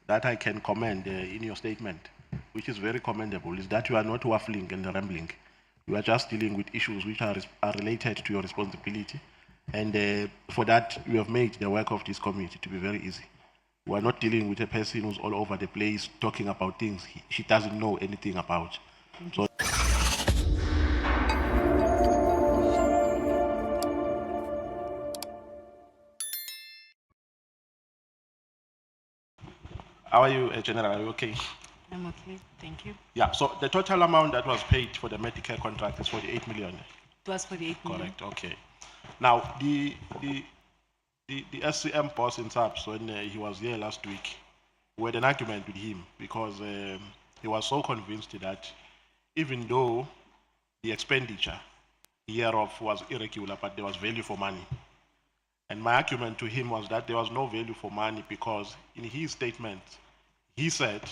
that I can commend in your statement, which is very commendable, is that you are not waffling and rambling. You are just dealing with issues which are related to your responsibility. And for that, you have made the work of this committee to be very easy. We are not dealing with a person who's all over the place talking about things she doesn't know anything about. So, how are you, General? Are you okay? I'm okay, thank you. Yeah, so the total amount that was paid for the Medicare contract is 48 million. It was 48 million. Correct, okay. Now, the SCM boss in SAPS, when he was here last week, we had an argument with him because he was so convinced that even though the expenditure hereof was irregular, but there was value for money. And my argument to him was that there was no value for money because in his statement, he said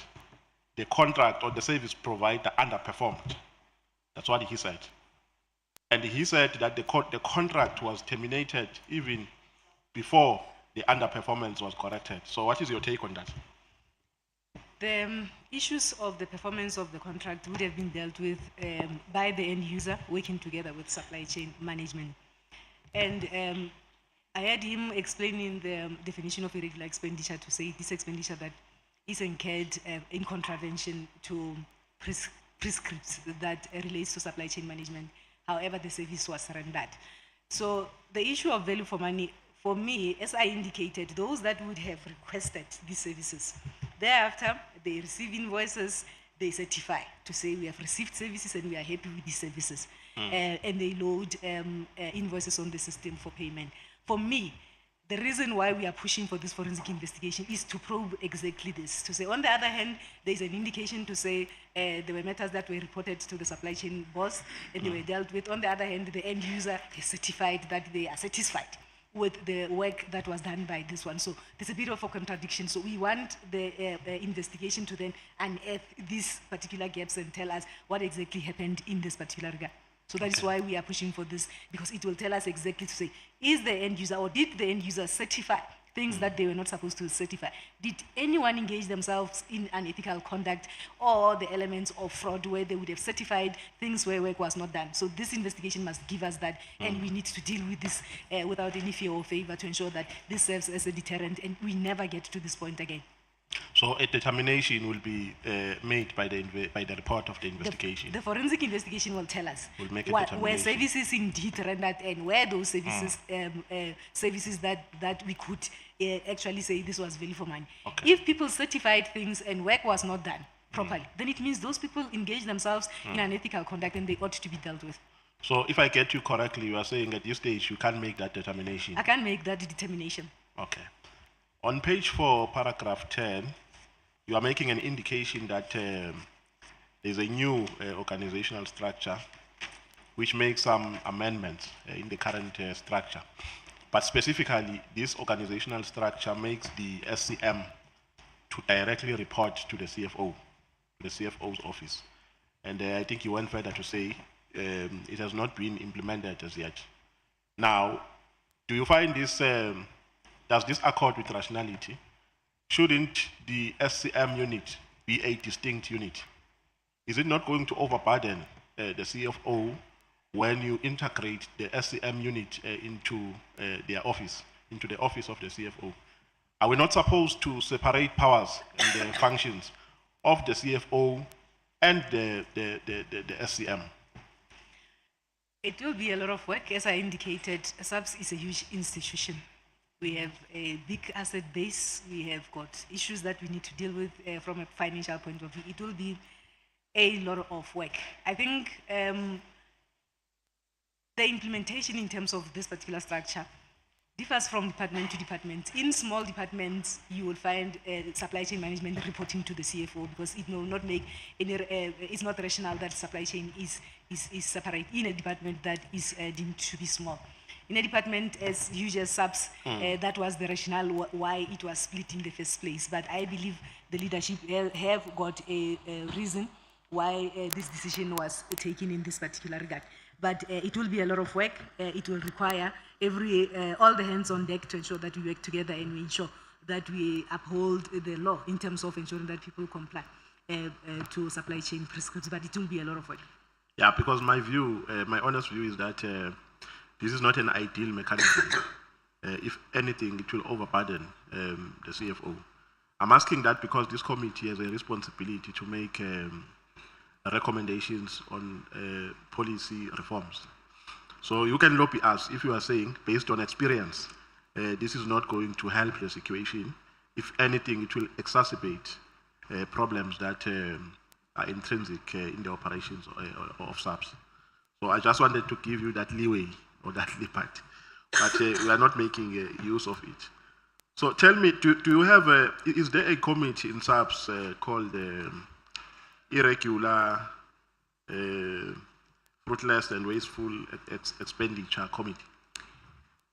the contract or the service provider underperformed. That's what he said. And he said that the contract was terminated even before the underperformance was corrected. So what is your take on that? The issues of the performance of the contract would have been dealt with by the end user working together with supply chain management. And I heard him explaining the definition of irregular expenditure to say this expenditure that is incurred in contravention to prescripts that relates to supply chain management. However, the service was rendered. So the issue of value for money, for me, as I indicated, those that would have requested these services, thereafter, they receive invoices, they certify to say we have received services and we are happy with these services. And they load invoices on the system for payment. For me, the reason why we are pushing for this forensic investigation is to probe exactly this. To say, on the other hand, there is an indication to say there were matters that were reported to the supply chain boss and they were dealt with. On the other hand, the end user is certified that they are satisfied with the work that was done by this one. So there's a bit of a contradiction. So we want the investigation to then unearth these particular gaps and tell us what exactly happened in this particular regard. So that is why we are pushing for this, because it will tell us exactly to say, is the end user or did the end user certify things that they were not supposed to certify? Did anyone engage themselves in unethical conduct or the elements of fraud where they would have certified things where work was not done? So this investigation must give us that, and we need to deal with this without any fear or favor to ensure that this serves as a deterrent and we never get to this point again. So a determination will be made by the report of the investigation. The forensic investigation will tell us Will make a where services indeed rendered and where those services services that we could actually say this was value for money. Okay. If people certified things and work was not done properly, then it means those people engage themselves in unethical conduct and they ought to be dealt with. So if I get you correctly, you are saying at this stage you can't make that determination. I can't make that determination. Okay. On page 4, paragraph 10, you are making an indication that there's a new organizational structure which makes some amendments in the current structure. But specifically, this organizational structure makes the SCM to directly report to the CFO, the CFO's office. And I think you went further to say it has not been implemented as yet. Now, do you find this does this accord with rationality? Shouldn't the SCM unit be a distinct unit? Is it not going to overburden the CFO when you integrate the SCM unit into their office, into the office of the CFO? Are we not supposed to separate powers and the functions of the CFO and the SCM? It will be a lot of work. As I indicated, SAPS is a huge institution. We have a big asset base. We have got issues that we need to deal with from a financial point of view. It will be a lot of work. I think the implementation in terms of this particular structure differs from department to department. In small departments, you will find supply chain management reporting to the CFO because it will not make any, it's not rational that supply chain is separate in a department that is deemed to be small. In a department as huge as SAPS, that was the rationale why it was split in the first place. But I believe the leadership have got a reason why this decision was taken in this particular regard. But it will be a lot of work. It will require all the hands on deck to ensure that we work together and we ensure that we uphold the law in terms of ensuring that people comply to supply chain prescriptions, but it will be a lot of work. Yeah, because my view, my honest view is that this is not an ideal mechanism. If anything, it will overburden the CFO. I'm asking that because this committee has a responsibility to make recommendations on policy reforms. So you can lobby us if you are saying, based on experience, this is not going to help the situation. If anything, it will exacerbate problems that are intrinsic in the operations of SAPS. So I just wanted to give you that leeway or that liberty, but we are not making use of it. So tell me, do you have is there a committee in SAPS called Irregular, Fruitless and Wasteful Expenditure Committee?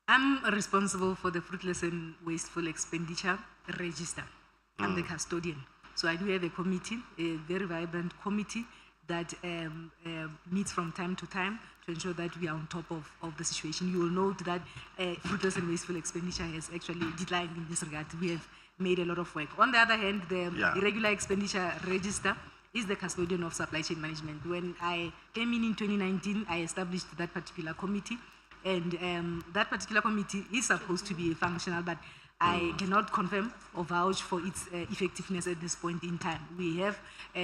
I'm responsible for the fruitless and wasteful expenditure register. I'm the custodian. So I do have a committee, a very vibrant committee that meets from time to time to ensure that we are on top of the situation. You will note that fruitless and wasteful expenditure has actually declined in this regard. We have made a lot of work. On the other hand, the irregular expenditure register is the custodian of supply chain management. When I came in 2019, I established that particular committee, and that particular committee is supposed to be functional, but I cannot confirm or vouch for its effectiveness at this point in time. We have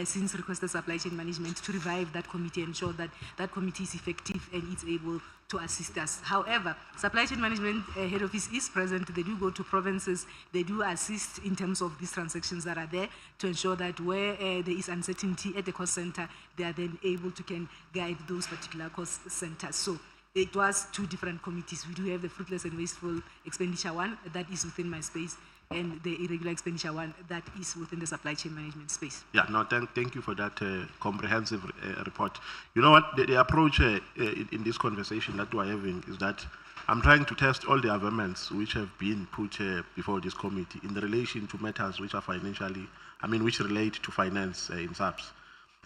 since requested supply chain management to revive that committee and ensure that that committee is effective and it's able to assist us. However, supply chain management head office is present. They do go to provinces. They do assist in terms of these transactions that are there to ensure that where there is uncertainty at the cost center, they are then able to can guide those particular cost centers. So it was two different committees. We do have the fruitless and wasteful expenditure one that is within my space, and the irregular expenditure one that is within the supply chain management space. Yeah, no, thank you for that comprehensive report. You know what, the approach in this conversation that we're having is that I'm trying to test all the amendments which have been put before this committee in relation to matters which are financially, which relate to finance in SAPS.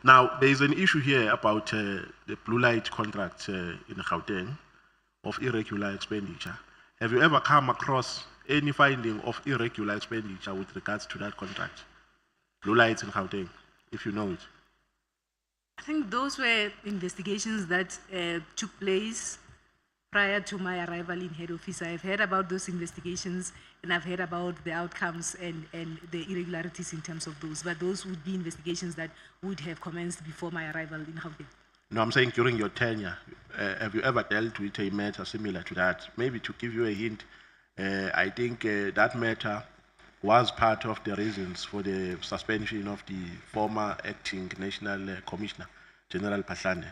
Now, there is an issue here about the blue light contract in Gauteng of irregular expenditure. Have you ever come across any finding of irregular expenditure with regards to that contract? Blue lights in Gauteng, if you know it. I think those were investigations that took place prior to my arrival in head office. I've heard about those investigations and I've heard about the outcomes and the irregularities in terms of those, but those would be investigations that would have commenced before my arrival in Gauteng. No, I'm saying during your tenure, have you ever dealt with a matter similar to that? Maybe to give you a hint, I think that matter was part of the reasons for the suspension of the former acting National Commissioner, General Pahlane.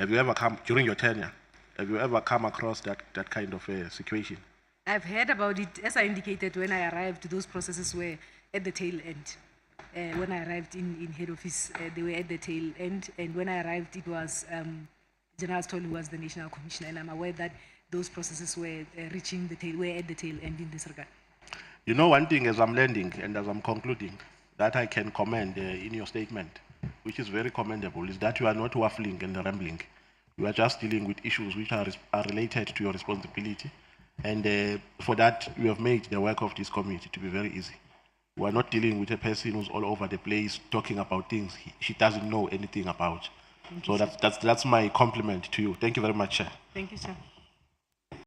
Have you ever come, during your tenure, have you ever come across that kind of situation? I've heard about it. As I indicated, when I arrived, those processes were at the tail end. When I arrived in head office, they were at the tail end. And when I arrived, it was General Stoll who was the National Commissioner. And I'm aware that those processes were reaching the tail, were at the tail end in this regard. You know, one thing as I'm landing and as I'm concluding, that I can commend in your statement, which is very commendable, is that you are not waffling and rambling. You are just dealing with issues which are related to your responsibility. And for that, you have made the work of this committee to be very easy. We are not dealing with a person who's all over the place talking about things she doesn't know anything about. So that's my compliment to you. Thank you very much, Chair. Thank you, sir.